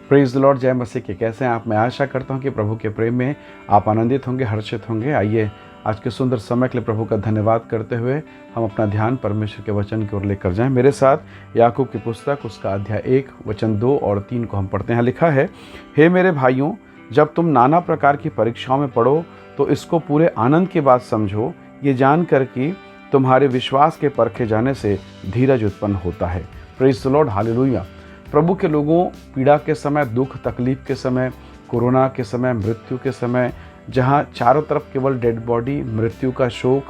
Praise the Lord, जय मसीह के। कैसे हैं आप? मैं आशा करता हूं कि प्रभु के प्रेम में आप आनंदित होंगे, हर्षित होंगे। आइए आज के सुंदर समय के लिए प्रभु का धन्यवाद करते हुए हम अपना ध्यान परमेश्वर के वचन की ओर लेकर जाएं। मेरे साथ याकूब की पुस्तक उसका अध्याय 1 वचन 2 और 3 को हम पढ़ते हैं। लिखा है, हे मेरे भाइयों, जब तुम नाना प्रकार की परीक्षाओं में पढ़ो तो इसको पूरे आनंद की बात समझो, ये जानकर कि तुम्हारे विश्वास के परखे जाने से धीरज उत्पन्न होता है। Praise the lord, hallelujah. प्रभु के लोगों, पीड़ा के समय, दुख तकलीफ के समय, कोरोना के समय, मृत्यु के समय, जहाँ चारों तरफ केवल डेड बॉडी, मृत्यु का शोक,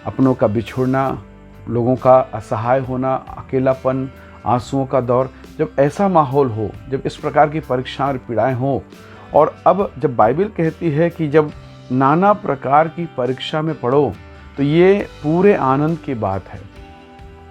अपनों का बिछुड़ना, लोगों का असहाय होना, अकेलापन, आंसुओं का दौर, जब ऐसा माहौल हो, जब इस प्रकार की परीक्षाएं और पीड़ाएं हों, और अब जब बाइबल कहती है कि जब नाना प्रकार की परीक्षा में पढ़ो तो ये पूरे आनंद की बात है।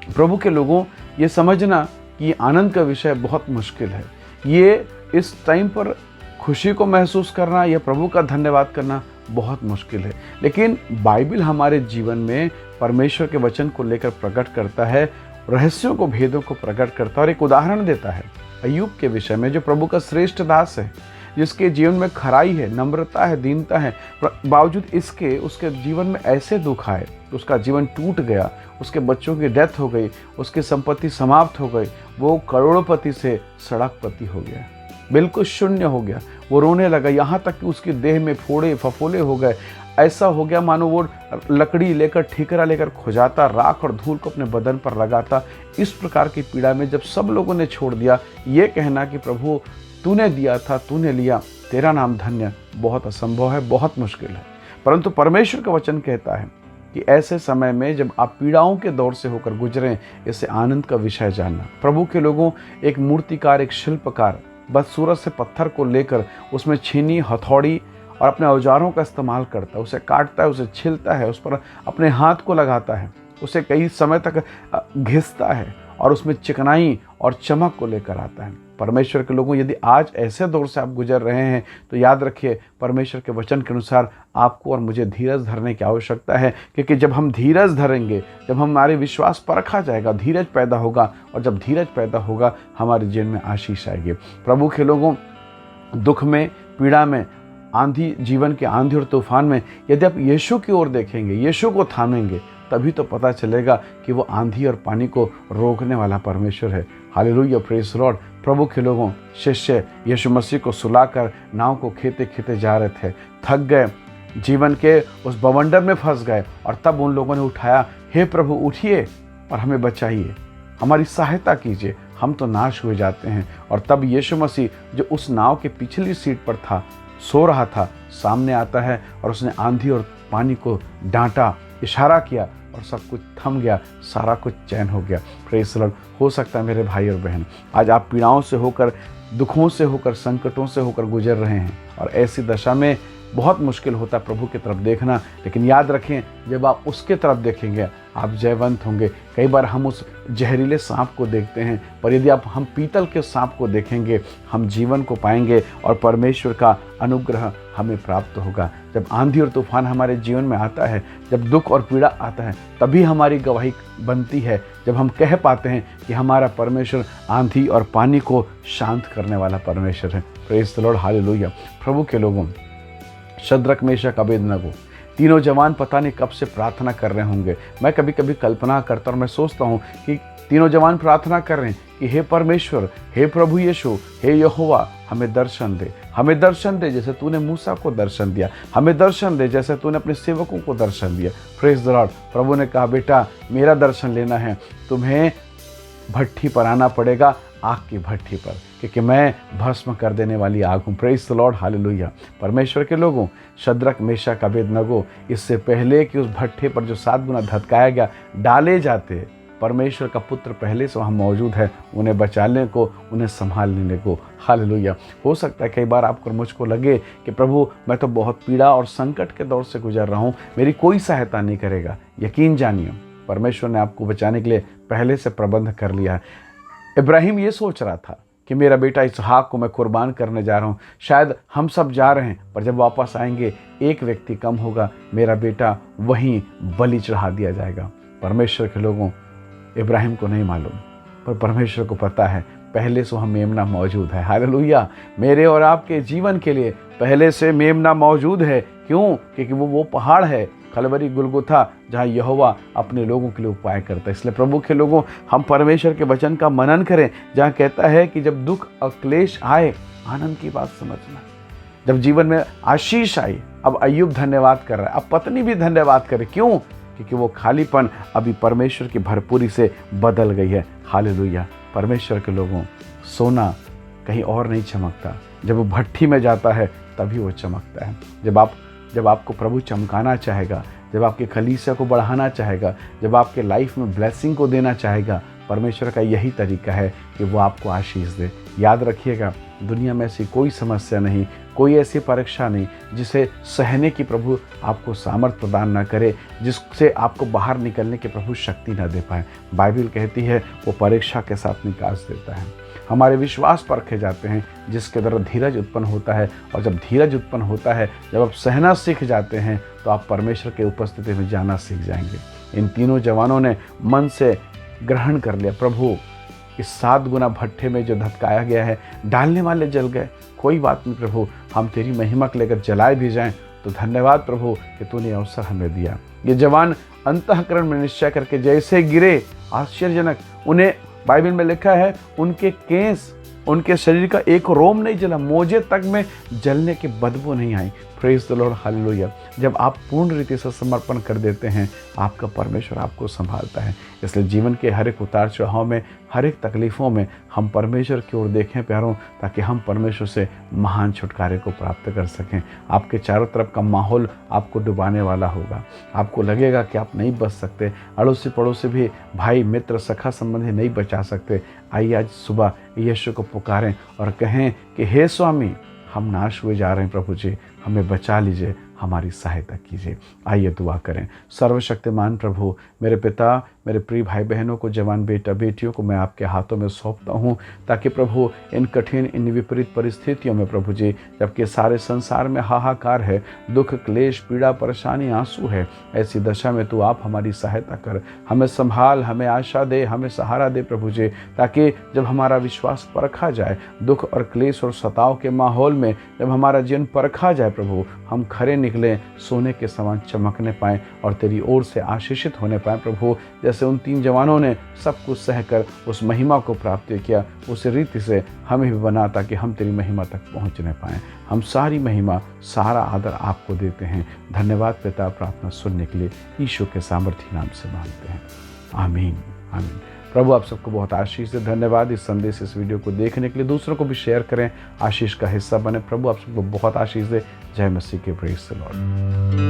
प्रभु के लोगों, ये समझना कि आनंद का विषय बहुत मुश्किल है। ये इस टाइम पर खुशी को महसूस करना या प्रभु का धन्यवाद करना बहुत मुश्किल है, लेकिन बाइबल हमारे जीवन में परमेश्वर के वचन को लेकर प्रकट करता है, रहस्यों को, भेदों को प्रकट करता है और एक उदाहरण देता है अय्यूब के विषय में, जो प्रभु का श्रेष्ठ दास है, जिसके जीवन में खराई है, नम्रता है, दीनता है। बावजूद इसके उसके जीवन में ऐसे दुख आए, उसका जीवन टूट गया, उसके बच्चों की डेथ हो गई, उसकी संपत्ति समाप्त हो गई, वो करोड़पति से सड़कपति हो गया, बिल्कुल शून्य हो गया। वो रोने लगा, यहाँ तक कि उसकी देह में फोड़े फफोले हो गए। ऐसा हो गया मानो वो लकड़ी लेकर, ठीकरा लेकर खुजाता, राख और धूल को अपने बदन पर लगाता। इस प्रकार की पीड़ा में जब सब लोगों ने छोड़ दिया, ये कहना कि प्रभु तूने दिया था, तूने लिया, तेरा नाम धन्य, बहुत असंभव है, बहुत मुश्किल है। परंतु परमेश्वर का वचन कहता है कि ऐसे समय में जब आप पीड़ाओं के दौर से होकर गुजरें, इससे आनंद का विषय जानना। प्रभु के लोगों, एक मूर्तिकार, एक शिल्पकार बदसूरत से पत्थर को लेकर उसमें छीनी, हथौड़ी और अपने औजारों का इस्तेमाल करता है, उसे काटता है, उसे छिलता है, उस पर अपने हाथ को लगाता है, उसे कई समय तक घिसता है और उसमें चिकनाई और चमक को लेकर आता है। परमेश्वर के लोगों, यदि आज ऐसे दौर से आप गुजर रहे हैं तो याद रखिए, परमेश्वर के वचन के अनुसार आपको और मुझे धीरज धरने की आवश्यकता है, क्योंकि जब हम धीरज धरेंगे, जब हमारे विश्वास परखा जाएगा, धीरज पैदा होगा, और जब धीरज पैदा होगा हमारे जीवन में आशीष आएगी। प्रभु के लोगों, दुख में, पीड़ा में, आंधी, जीवन के आंधी और तूफान में यदि आप यीशु की ओर देखेंगे, यीशु को थामेंगे, तभी तो पता चलेगा कि वो आंधी और पानी को रोकने वाला परमेश्वर है। Hallelujah, praise the lord. प्रभु के लोगों, शिष्य यीशु मसीह को सुलाकर नाव को खेते खेते जा रहे थे, थक गए, जीवन के उस बवंडर में फंस गए, और तब उन लोगों ने उठाया, हे प्रभु उठिए और हमें बचाइए, हमारी सहायता कीजिए, हम तो नाश हुए जाते हैं। और तब यीशु मसीह, जो उस नाव के पिछली सीट पर था, सो रहा था, सामने आता है और उसने आंधी और पानी को डांटा, इशारा किया और सब कुछ थम गया, सारा कुछ चैन हो गया। Praise the Lord. हो सकता है मेरे भाई और बहन, आज आप पीड़ाओं से होकर, दुखों से होकर, संकटों से होकर गुजर रहे हैं, और ऐसी दशा में बहुत मुश्किल होता है प्रभु की तरफ देखना, लेकिन याद रखें, जब आप उसके तरफ देखेंगे आप जयवंत होंगे। कई बार हम उस जहरीले सांप को देखते हैं, पर यदि हम पीतल के सांप को देखेंगे, हम जीवन को पाएंगे और परमेश्वर का अनुग्रह हमें प्राप्त होगा। जब आंधी और तूफान हमारे जीवन में आता है, जब दुख और पीड़ा आता है, तभी हमारी गवाही बनती है, जब हम कह पाते हैं कि हमारा परमेश्वर आंधी और पानी को शांत करने वाला परमेश्वर है। Praise the lord, hallelujah. प्रभु के लोगों, शद्रक, मेशक, अबेदनगो, तीनों जवान पता नहीं कब से प्रार्थना कर रहे होंगे। मैं कभी कभी कल्पना करता और मैं सोचता हूँ कि तीनों जवान प्रार्थना कर रहे हैं कि हे परमेश्वर, हे प्रभु यीशु, हे यहोवा, हमें दर्शन दे, हमें दर्शन दे जैसे तूने मूसा को दर्शन दिया, हमें दर्शन दे जैसे तूने अपने सेवकों को दर्शन दिया। Praise the lord. प्रभु ने कहा, बेटा मेरा दर्शन लेना है, तुम्हें भट्ठी पर आना पड़ेगा, आग की भट्ठी पर, क्योंकि मैं भस्म कर देने वाली आग हूँ। Praise the lord, hallelujah. परमेश्वर के लोगों, शद्रक, मेशक, अबेदनगो, इससे पहले कि उस भट्ठे पर जो 7 गुना धधकाया गया डाले जाते, परमेश्वर का पुत्र पहले से वहाँ मौजूद है, उन्हें बचाने को, उन्हें संभाल लेने को। हालेलुया। हो सकता है कई बार आपको और मुझको लगे कि प्रभु मैं तो बहुत पीड़ा और संकट के दौर से गुजर रहा हूँ, मेरी कोई सहायता नहीं करेगा। यकीन जानिए, परमेश्वर ने आपको बचाने के लिए पहले से प्रबंध कर लिया है। इब्राहिम ये सोच रहा था कि मेरा बेटा इसहाक को मैं कुर्बान करने जा रहा हूँ, शायद हम सब जा रहे हैं, पर जब वापस आएंगे एक व्यक्ति कम होगा, मेरा बेटा वहीं बलि चढ़ा दिया जाएगा। परमेश्वर के लोगों, इब्राहिम को नहीं मालूम, पर परमेश्वर को पता है, पहले से वहाँ मेमना मौजूद है। हालेलुया। मेरे और आपके जीवन के लिए पहले से मेमना मौजूद है। क्यों? क्योंकि वो पहाड़ है खलवरी गुलगुथा, जहाँ यहोवा अपने लोगों के लिए उपाय करता है। इसलिए प्रभु के लोगों, हम परमेश्वर के वचन का मनन करें, जहाँ कहता है कि जब दुख और क्लेश आए, आनंद की बात समझना। जब जीवन में आशीष आई, अब अय्यूब धन्यवाद कर रहा है, अब पत्नी भी धन्यवाद करे। क्यों? क्योंकि वो खालीपन अभी परमेश्वर की भरपूरी से बदल गई है। हालेलुया। परमेश्वर के लोगों, सोना कहीं और नहीं चमकता, जब वो भट्ठी में जाता है तभी वो चमकता है। जब आपको प्रभु चमकाना चाहेगा, जब आपके कलीसिया को बढ़ाना चाहेगा, जब आपके लाइफ में ब्लेसिंग को देना चाहेगा, परमेश्वर का यही तरीका है कि वो आपको आशीष दे। याद रखिएगा, दुनिया में ऐसी कोई समस्या नहीं, कोई ऐसी परीक्षा नहीं जिसे सहने की प्रभु आपको सामर्थ्य प्रदान न करे, जिससे आपको बाहर निकलने की प्रभु शक्ति न दे पाए। बाइबल कहती है वो परीक्षा के साथ निकास देता है। हमारे विश्वास परखे जाते हैं, जिसके द्वारा धीरज उत्पन्न होता है। और जब धीरज उत्पन्न होता है, जब आप सहना सीख जाते हैं, तो आप परमेश्वर के उपस्थिति में जाना सीख जाएंगे। इन तीनों जवानों ने मन से ग्रहण कर लिया, प्रभु इस 7 गुना भट्ठे में जो धधकाया गया है, डालने वाले जल गए, कोई बात नहीं प्रभु, हम तेरी महिमा को लेकर जलाए भी जाएं तो धन्यवाद प्रभु कि तूने अवसर हमें दिया। ये जवान अंतःकरण में निश्चय करके जैसे गिरे, आश्चर्यजनक, उन्हें बाइबल में लिखा है उनके केस, उनके शरीर का एक रोम नहीं जला, मोजे तक में जलने की बदबू नहीं आई। Praise the lord, hallelujah. जब आप पूर्ण रीति से समर्पण कर देते हैं, आपका परमेश्वर आपको संभालता है। इसलिए जीवन के हर एक उतार चढ़ाव में, हर एक तकलीफ़ों में हम परमेश्वर की ओर देखें प्यारों, ताकि हम परमेश्वर से महान छुटकारे को प्राप्त कर सकें। आपके चारों तरफ का माहौल आपको डुबाने वाला होगा, आपको लगेगा कि आप नहीं बच सकते, अड़ोसी पड़ोसी भी, भाई मित्र सखा संबंधी नहीं बचा सकते। आइए आज सुबह यीशु को पुकारें और कहें कि हे स्वामी, हम नाश हुए जा रहे हैं, प्रभु जी हमें बचा लीजिए, हमारी सहायता कीजिए। आइए दुआ करें। सर्वशक्तिमान प्रभु, मेरे पिता, मेरे प्रिय भाई बहनों को, जवान बेटा बेटियों को मैं आपके हाथों में सौंपता हूँ, ताकि प्रभु इन कठिन, इन विपरीत परिस्थितियों में प्रभु जी, जबकि सारे संसार में हाहाकार है, दुख क्लेश पीड़ा परेशानी आंसू है, ऐसी दशा में तू आप हमारी सहायता कर, हमें संभाल, हमें आशा दे, हमें सहारा दे प्रभु जी, ताकि जब हमारा विश्वास परखा जाए, दुख और क्लेश और सताव के माहौल में जब हमारा जीवन परखा जाए प्रभु, हम खरे निकलें, सोने के समान चमकने पाएँ और तेरी ओर से आशीषित होने पाएँ प्रभु। जैसे उन 3 जवानों ने सब कुछ सहकर उस महिमा को प्राप्त किया, उस रीति से हमें भी बना, ताकि हम तेरी महिमा तक पहुंचने पाएँ। हम सारी महिमा, सारा आदर आपको देते हैं। धन्यवाद पिता, प्रार्थना सुनने के लिए यीशु के सामर्थी नाम से मांगते हैं, आमीन आमीन। प्रभु आप सबको बहुत आशीष दे। धन्यवाद इस संदेश, इस वीडियो को देखने के लिए। दूसरों को भी शेयर करें, आशीष का हिस्सा बने। प्रभु आप सबको बहुत आशीष दे। जय मसीह के, प्रेज द लॉर्ड।